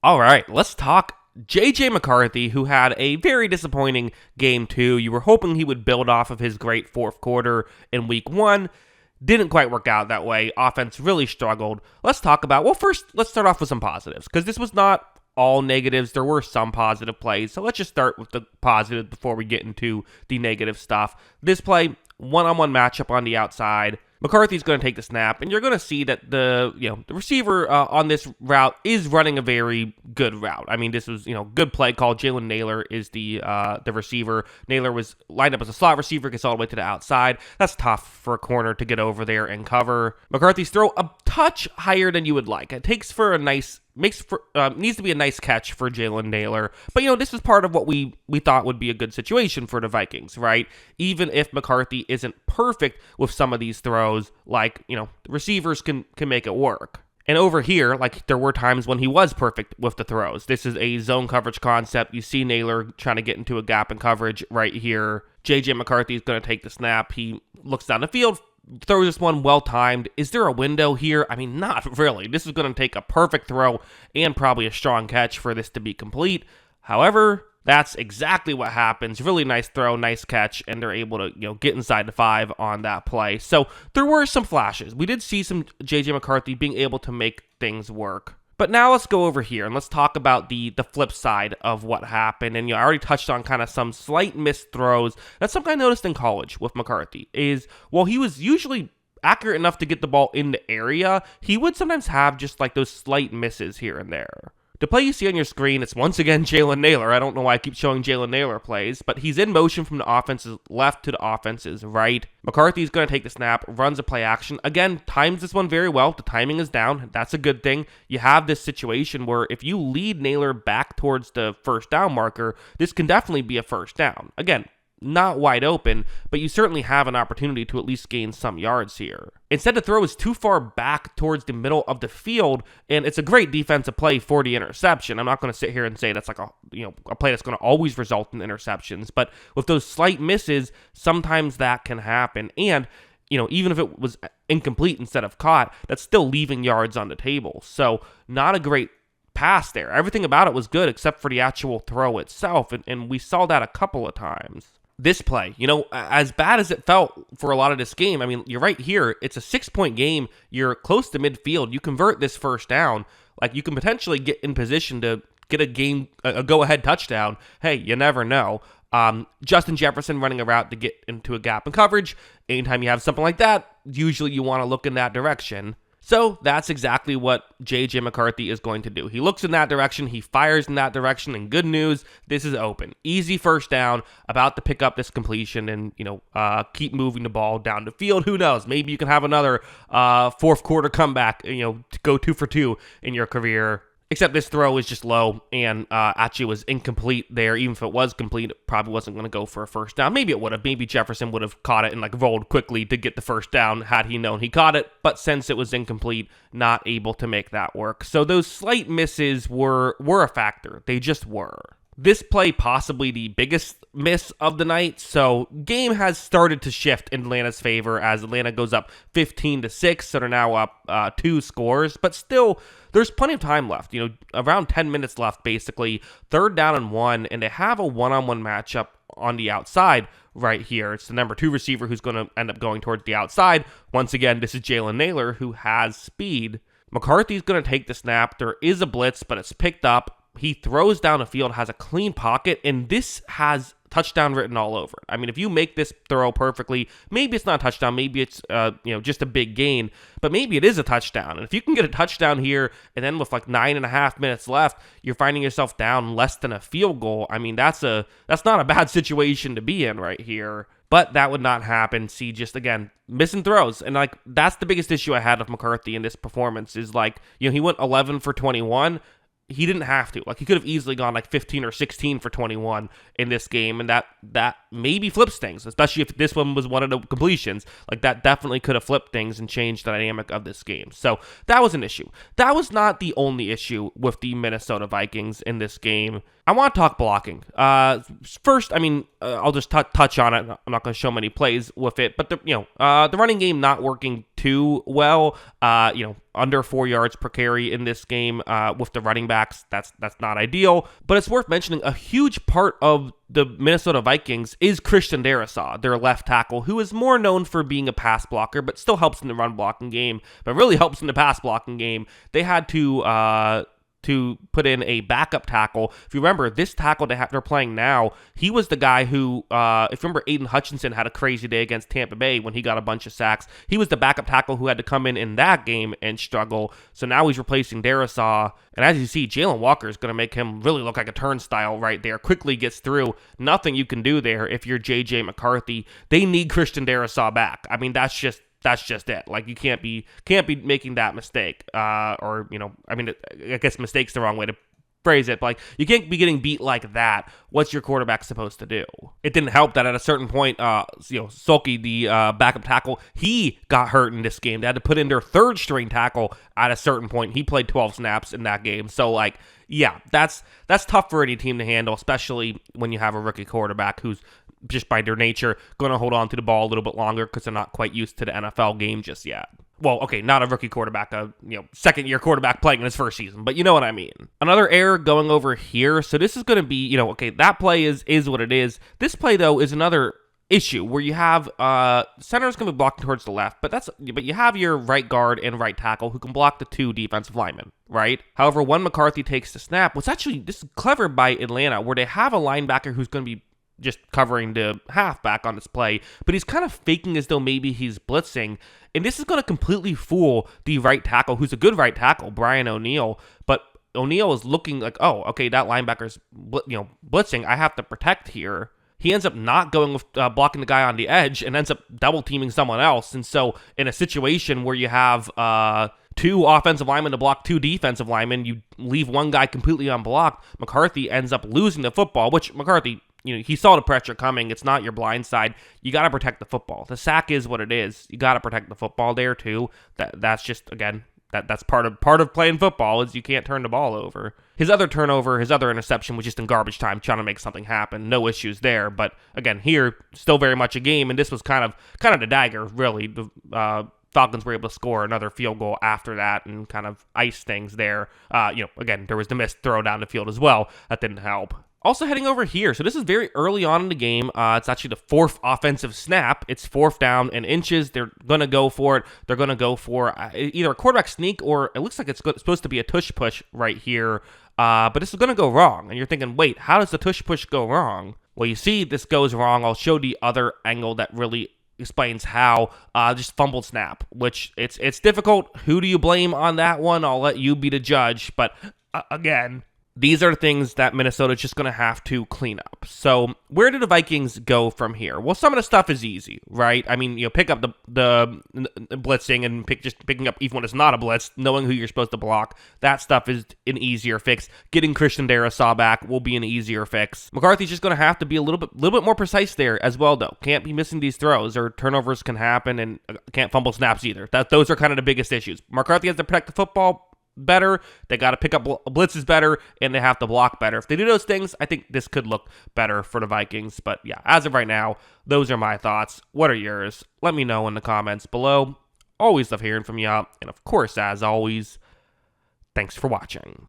All right, let's talk JJ McCarthy, who had a very disappointing game 2. You were hoping he would build off of his great fourth quarter in week 1. Didn't quite work out that way. Offense really struggled. Let's talk about, well, first, let's start off with some positives, because this was not all negatives. There were some positive plays. So let's just start with the positive before we get into the negative stuff. This play, one-on-one matchup on the outside. McCarthy's going to take the snap, and you're going to see that the receiver on this route is running a very good route. I mean, this was good play call. Jalen Nailor is the receiver. Nailor was lined up as a slot receiver, gets all the way to the outside. That's tough for a corner to get over there and cover. McCarthy's throw a touch higher than you would like. It needs to be a nice catch for Jalen Nailor. But this is part of what we thought would be a good situation for the Vikings, right? Even if McCarthy isn't perfect with some of these throws, the receivers can make it work. And over here, there were times when he was perfect with the throws. This is a zone coverage concept. You see Nailor trying to get into a gap in coverage right here. JJ McCarthy is going to take the snap. He looks down the field, throws this one well-timed. Is there a window here? I mean, not really. This is going to take a perfect throw and probably a strong catch for this to be complete. However, that's exactly what happens. Really nice throw, nice catch, and they're able to get inside the 5 on that play. So there were some flashes. We did see some JJ McCarthy being able to make things work. But now let's go over here and let's talk about the flip side of what happened. And I already touched on kind of some slight missed throws. That's something I noticed in college with McCarthy is, while he was usually accurate enough to get the ball in the area, he would sometimes have just those slight misses here and there. The play you see on your screen, it's once again Jalen Nailor. I don't know why I keep showing Jalen Nailor plays, but he's in motion from the offense's left to the offense's right. McCarthy's going to take the snap, runs a play action. Again, times this one very well. The timing is down. That's a good thing. You have this situation where if you lead Nailor back towards the first down marker, this can definitely be a first down. Again, not wide open, but you certainly have an opportunity to at least gain some yards here. Instead, the throw is too far back towards the middle of the field, and it's a great defensive play for the interception. I'm not going to sit here and say that's a play that's going to always result in interceptions, but with those slight misses, sometimes that can happen. And even if it was incomplete instead of caught, that's still leaving yards on the table. So not a great pass there. Everything about it was good except for the actual throw itself, and we saw that a couple of times. This play, as bad as it felt for a lot of this game, I mean, you're right here. It's a 6-point game. You're close to midfield. You convert this first down. You can potentially get in position to get a go-ahead touchdown. Hey, you never know. Justin Jefferson running a route to get into a gap in coverage. Anytime you have something like that, usually you want to look in that direction. So that's exactly what J.J. McCarthy is going to do. He looks in that direction, he fires in that direction, and good news, this is open. Easy first down, about to pick up this completion and, keep moving the ball down the field. Who knows? Maybe you can have another fourth quarter comeback, to go 2 for 2 in your career. Except this throw is just low and actually was incomplete there. Even if it was complete, it probably wasn't going to go for a first down. Maybe it would have. Maybe Jefferson would have caught it and rolled quickly to get the first down had he known he caught it. But since it was incomplete, not able to make that work. So those slight misses were a factor. They just were. This play possibly the biggest miss of the night, so game has started to shift in Atlanta's favor as Atlanta goes up 15-6, so they're now up 2 scores, but still, there's plenty of time left, around 10 minutes left basically, 3rd down and 1, and they have a one-on-one matchup on the outside right here. It's the number 2 receiver who's going to end up going towards the outside. Once again, this is Jalen Nailor, who has speed. McCarthy's going to take the snap. There is a blitz, but it's picked up. He throws down the field, has a clean pocket, and this has touchdown written all over it. I mean, if you make this throw perfectly, maybe it's not a touchdown, maybe it's just a big gain, but maybe it is a touchdown. And if you can get a touchdown here, and then with 9.5 minutes left, you're finding yourself down less than a field goal. I mean, that's not a bad situation to be in right here. But that would not happen. See, just again, missing throws. And that's the biggest issue I had with McCarthy in this performance is he went 11 for 21. He didn't have to. He could have easily gone 15 or 16 for 21 in this game, and that maybe flips things, especially if this one was one of the completions. Like, that definitely could have flipped things and changed the dynamic of this game. So that was an issue. That was not the only issue with the Minnesota Vikings in this game. I want to talk blocking. First, I'll just touch on it. I'm not going to show many plays with it, but the running game not working too well. Under 4 yards per carry in this game with the running backs. That's not ideal. But it's worth mentioning a huge part of the Minnesota Vikings is Christian Darrisaw, their left tackle, who is more known for being a pass blocker, but still helps in the run blocking game, but really helps in the pass blocking game. They had to put in a backup tackle. If you remember, this tackle they're playing now, he was the guy who, if you remember, Aiden Hutchinson had a crazy day against Tampa Bay when he got a bunch of sacks. He was the backup tackle who had to come in that game and struggle. So now he's replacing Darrisaw. And as you see, Jalen Walker is going to make him really look like a turnstile right there. Quickly gets through. Nothing you can do there if you're JJ McCarthy. They need Christian Darrisaw back. That's just it. Like, you can't be making that mistake. I guess mistake's the wrong way to phrase it, but like, you can't be getting beat like that. What's your quarterback supposed to do? It didn't help that at a certain point, Sulky, the backup tackle, he got hurt in this game. They had to put in their third string tackle at a certain point. He played 12 snaps in that game. So, like, yeah, that's tough for any team to handle, especially when you have a rookie quarterback who's just by their nature going to hold on to the ball a little bit longer because they're not quite used to the NFL game just yet. Well, okay, not a rookie quarterback, a second-year quarterback playing in his first season, but you know what I mean. Another error going over here. So this is going to be, that play is what it is. This play, though, is another issue where you have center's going to be blocking towards the left, but you have your right guard and right tackle who can block the two defensive linemen, right? However, when McCarthy takes the snap, this is clever by Atlanta, where they have a linebacker who's going to be just covering the halfback on this play, but he's kind of faking as though maybe he's blitzing, and this is going to completely fool the right tackle, who's a good right tackle, Brian O'Neill, but O'Neill is looking like, oh, okay, that linebacker's blitzing, I have to protect here. He ends up not going with blocking the guy on the edge and ends up double teaming someone else, and so in a situation where you have two offensive linemen to block two defensive linemen, you leave one guy completely unblocked, McCarthy ends up losing the football, which McCarthy, he saw the pressure coming. It's not your blind side. You got to protect the football. The sack is what it is. You got to protect the football there too. That's just, again, that's part of playing football is you can't turn the ball over. His other interception was just in garbage time, trying to make something happen. No issues there. But again, here still very much a game, and this was kind of the dagger, really. The Falcons were able to score another field goal after that and kind of ice things there. Again, there was the missed throw down the field as well. That didn't help. Also heading over here, so this is very early on in the game. It's actually the fourth offensive snap. It's 4th down and inches. They're going to go for it. They're going to go for either a quarterback sneak or it looks like it's supposed to be a tush push right here. But this is going to go wrong. And you're thinking, wait, how does the tush push go wrong? Well, you see this goes wrong. I'll show the other angle that really explains how. Just fumbled snap, which it's difficult. Who do you blame on that one? I'll let you be the judge. But again, these are things that Minnesota's just going to have to clean up. So where do the Vikings go from here? Well, some of the stuff is easy, right? Pick up the blitzing and picking up even when it's not a blitz, knowing who you're supposed to block. That stuff is an easier fix. Getting Christian Darrisaw back will be an easier fix. McCarthy's just going to have to be a little bit more precise there as well, though. Can't be missing these throws, or turnovers can happen, and can't fumble snaps either. Those are kind of the biggest issues. McCarthy has to protect the football better, they got to pick up blitzes better, and they have to block better. If they do those things, I think this could look better for the Vikings. But yeah, as of right now, those are my thoughts. What are yours? Let me know in the comments below. Always love hearing from you. And of course, as always, thanks for watching.